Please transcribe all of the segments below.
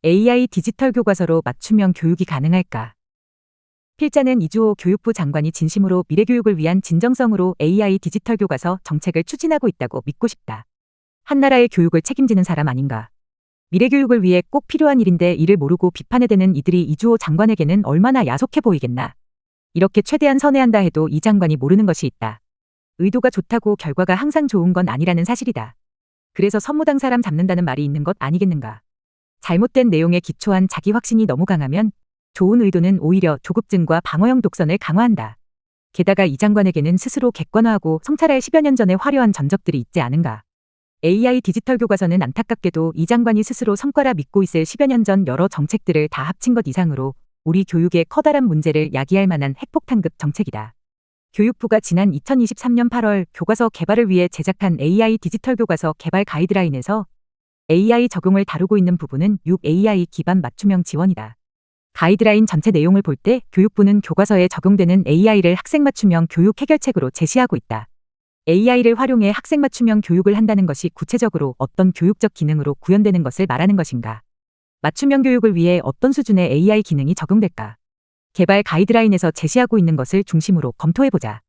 AI 디지털 교과서로 맞춤형 교육이 가능할까? 필자는 이주호 교육부 장관이 진심으로 미래교육을 위한 진정성으로 AI 디지털 교과서 정책을 추진하고 있다고 믿고 싶다. 한 나라의 교육을 책임지는 사람 아닌가? 미래교육을 위해 꼭 필요한 일인데 이를 모르고 비판에 대는 이들이 이주호 장관에게는 얼마나 야속해 보이겠나? 이렇게 최대한 선회한다 해도 이 장관이 모르는 것이 있다. 의도가 좋다고 결과가 항상 좋은 건 아니라는 사실이다. 그래서 선무당 사람 잡는다는 말이 있는 것 아니겠는가? 잘못된 내용에 기초한 자기 확신이 너무 강하면 좋은 의도는 오히려 조급증과 방어형 독선을 강화한다. 게다가 이 장관에게는 스스로 객관화하고 성찰할 10여 년 전의 화려한 전적들이 있지 않은가. AI 디지털 교과서는 안타깝게도 이 장관이 스스로 성과라 믿고 있을 10여 년 전 여러 정책들을 다 합친 것 이상으로 우리 교육의 커다란 문제를 야기할 만한 핵폭탄급 정책이다. 교육부가 지난 2023년 8월 교과서 개발을 위해 제작한 AI 디지털 교과서 개발 가이드라인에서 AI 적용을 다루고 있는 부분은 6AI 기반 맞춤형 지원이다. 가이드라인 전체 내용을 볼 때 교육부는 교과서에 적용되는 AI를 학생 맞춤형 교육 해결책으로 제시하고 있다. AI를 활용해 학생 맞춤형 교육을 한다는 것이 구체적으로 어떤 교육적 기능으로 구현되는 것을 말하는 것인가? 맞춤형 교육을 위해 어떤 수준의 AI 기능이 적용될까? 개발 가이드라인에서 제시하고 있는 것을 중심으로 검토해보자.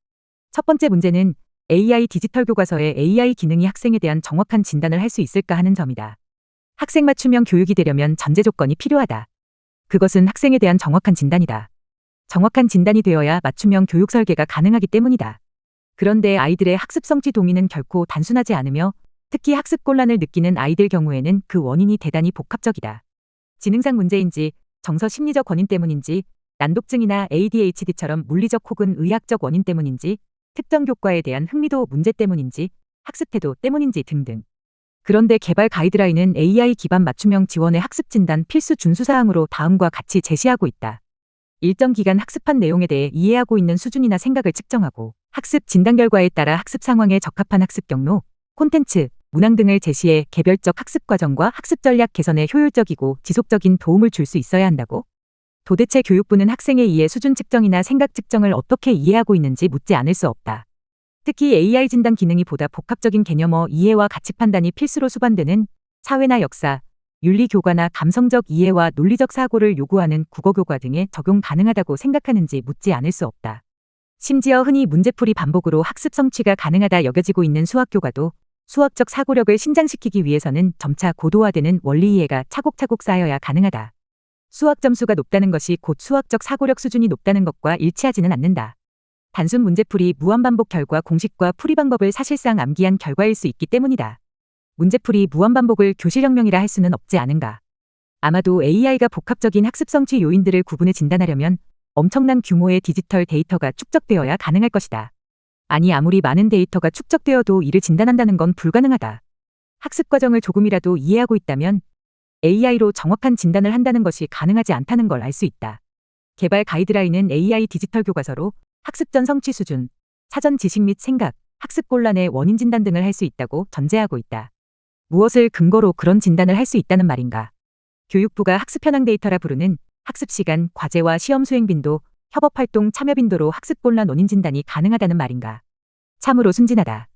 첫 번째 문제는 AI 디지털 교과서에 AI 기능이 학생에 대한 정확한 진단을 할 수 있을까 하는 점이다. 학생 맞춤형 교육이 되려면 전제 조건이 필요하다. 그것은 학생에 대한 정확한 진단이다. 정확한 진단이 되어야 맞춤형 교육 설계가 가능하기 때문이다. 그런데 아이들의 학습 성취 동의는 결코 단순하지 않으며 특히 학습 곤란을 느끼는 아이들 경우에는 그 원인이 대단히 복합적이다. 지능상 문제인지, 정서 심리적 원인 때문인지, 난독증이나 ADHD처럼 물리적 혹은 의학적 원인 때문인지, 특정 교과에 대한 흥미도 문제 때문인지, 학습 태도 때문인지 등등. 그런데 개발 가이드라인은 AI 기반 맞춤형 지원의 학습 진단 필수 준수사항으로 다음과 같이 제시하고 있다. 일정 기간 학습한 내용에 대해 이해하고 있는 수준이나 생각을 측정하고 학습 진단 결과에 따라 학습 상황에 적합한 학습 경로, 콘텐츠, 문항 등을 제시해 개별적 학습 과정과 학습 전략 개선에 효율적이고 지속적인 도움을 줄 수 있어야 한다고? 도대체 교육부는 학생의 이해 수준 측정이나 생각 측정을 어떻게 이해하고 있는지 묻지 않을 수 없다. 특히 AI 진단 기능이 보다 복합적인 개념어 이해와 가치 판단이 필수로 수반되는 사회나 역사, 윤리 교과나 감성적 이해와 논리적 사고를 요구하는 국어 교과 등에 적용 가능하다고 생각하는지 묻지 않을 수 없다. 심지어 흔히 문제풀이 반복으로 학습 성취가 가능하다 여겨지고 있는 수학 교과도 수학적 사고력을 신장시키기 위해서는 점차 고도화되는 원리 이해가 차곡차곡 쌓여야 가능하다. 수학 점수가 높다는 것이 곧 수학적 사고력 수준이 높다는 것과 일치하지는 않는다. 단순 문제풀이 무한반복 결과 공식과 풀이 방법을 사실상 암기한 결과일 수 있기 때문이다. 문제풀이 무한반복을 교실혁명이라 할 수는 없지 않은가. 아마도 AI가 복합적인 학습 성취 요인들을 구분해 진단하려면 엄청난 규모의 디지털 데이터가 축적되어야 가능할 것이다. 아니 아무리 많은 데이터가 축적되어도 이를 진단한다는 건 불가능하다. 학습 과정을 조금이라도 이해하고 있다면 AI로 정확한 진단을 한다는 것이 가능하지 않다는 걸 알 수 있다. 개발 가이드라인은 AI 디지털 교과서로 학습 전 성취 수준, 사전 지식 및 생각, 학습 곤란의 원인 진단 등을 할 수 있다고 전제하고 있다. 무엇을 근거로 그런 진단을 할 수 있다는 말인가? 교육부가 학습 현황 데이터라 부르는 학습 시간, 과제와 시험 수행 빈도, 협업 활동 참여 빈도로 학습 곤란 원인 진단이 가능하다는 말인가? 참으로 순진하다.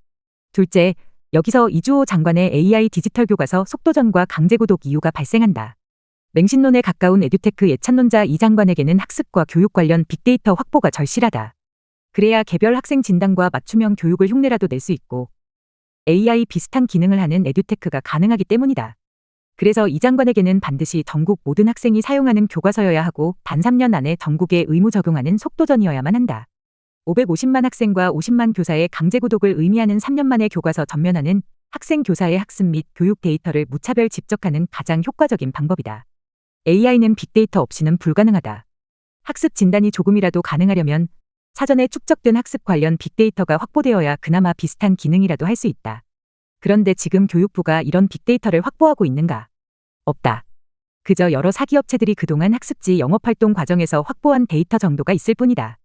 둘째, 여기서 이주호 장관의 AI 디지털 교과서 속도전과 강제구독 이유가 발생한다. 맹신론에 가까운 에듀테크 예찬론자 이 장관에게는 학습과 교육 관련 빅데이터 확보가 절실하다. 그래야 개별 학생 진단과 맞춤형 교육을 흉내라도 낼 수 있고 AI 비슷한 기능을 하는 에듀테크가 가능하기 때문이다. 그래서 이 장관에게는 반드시 전국 모든 학생이 사용하는 교과서여야 하고 단 3년 안에 전국에 의무 적용하는 속도전이어야만 한다. 550만 학생과 50만 교사의 강제구독을 의미하는 3년 만에 교과서 전면화는 학생 교사의 학습 및 교육 데이터를 무차별 집적하는 가장 효과적인 방법이다. AI는 빅데이터 없이는 불가능하다. 학습 진단이 조금이라도 가능하려면 사전에 축적된 학습 관련 빅데이터가 확보되어야 그나마 비슷한 기능이라도 할 수 있다. 그런데 지금 교육부가 이런 빅데이터를 확보하고 있는가? 없다. 그저 여러 사기업체들이 그동안 학습지 영업활동 과정에서 확보한 데이터 정도가 있을 뿐이다.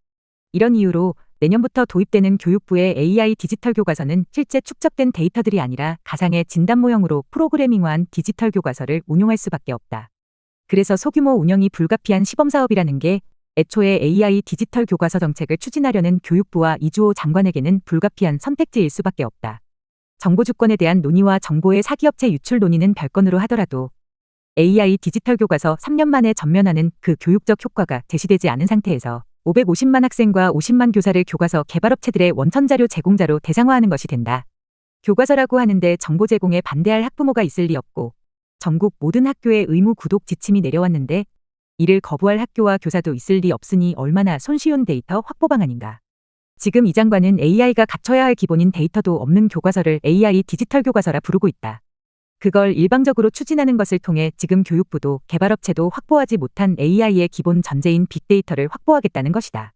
이런 이유로 내년부터 도입되는 교육부의 AI 디지털 교과서는 실제 축적된 데이터들이 아니라 가상의 진단 모형으로 프로그래밍화한 디지털 교과서를 운용할 수밖에 없다. 그래서 소규모 운영이 불가피한 시범사업이라는 게 애초에 AI 디지털 교과서 정책을 추진하려는 교육부와 이주호 장관에게는 불가피한 선택지일 수밖에 없다. 정보 주권에 대한 논의와 정보의 사기업체 유출 논의는 별건으로 하더라도 AI 디지털 교과서 3년 만에 전면하는 그 교육적 효과가 제시되지 않은 상태에서 550만 학생과 50만 교사를 교과서 개발업체들의 원천자료 제공자로 대상화하는 것이 된다. 교과서라고 하는데 정보 제공에 반대할 학부모가 있을 리 없고 전국 모든 학교에 의무 구독 지침이 내려왔는데 이를 거부할 학교와 교사도 있을 리 없으니 얼마나 손쉬운 데이터 확보 방안인가. 지금 이 장관은 AI가 갖춰야 할 기본인 데이터도 없는 교과서를 AI 디지털 교과서라 부르고 있다. 그걸 일방적으로 추진하는 것을 통해 지금 교육부도 개발업체도 확보하지 못한 AI의 기본 전제인 빅데이터를 확보하겠다는 것이다.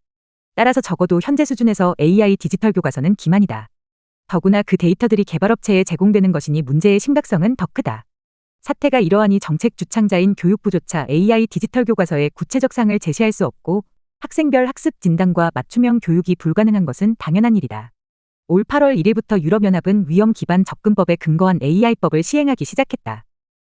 따라서 적어도 현재 수준에서 AI 디지털 교과서는 기만이다. 더구나 그 데이터들이 개발업체에 제공되는 것이니 문제의 심각성은 더 크다. 사태가 이러하니 정책 주창자인 교육부조차 AI 디지털 교과서의 구체적 사항을 제시할 수 없고 학생별 학습 진단과 맞춤형 교육이 불가능한 것은 당연한 일이다. 올 8월 1일부터 유럽연합은 위험 기반 접근법에 근거한 AI법을 시행하기 시작했다.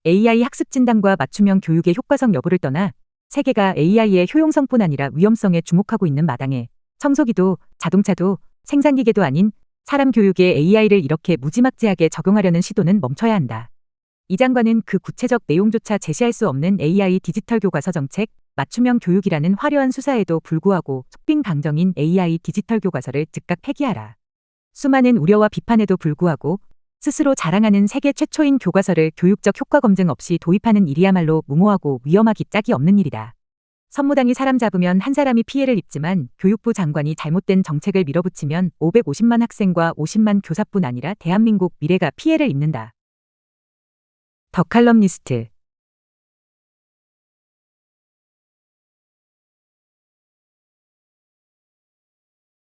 AI 학습 진단과 맞춤형 교육의 효과성 여부를 떠나 세계가 AI의 효용성뿐 아니라 위험성에 주목하고 있는 마당에 청소기도 자동차도 생산기계도 아닌 사람 교육에 AI를 이렇게 무지막지하게 적용하려는 시도는 멈춰야 한다. 이 장관은 그 구체적 내용조차 제시할 수 없는 AI 디지털 교과서 정책, 맞춤형 교육이라는 화려한 수사에도 불구하고 속빈 강정인 AI 디지털 교과서를 즉각 폐기하라. 수많은 우려와 비판에도 불구하고 스스로 자랑하는 세계 최초인 교과서를 교육적 효과 검증 없이 도입하는 일이야말로 무모하고 위험하기 짝이 없는 일이다. 선무당이 사람 잡으면 한 사람이 피해를 입지만 교육부 장관이 잘못된 정책을 밀어붙이면 550만 학생과 50만 교사뿐 아니라 대한민국 미래가 피해를 입는다. 더 칼럼니스트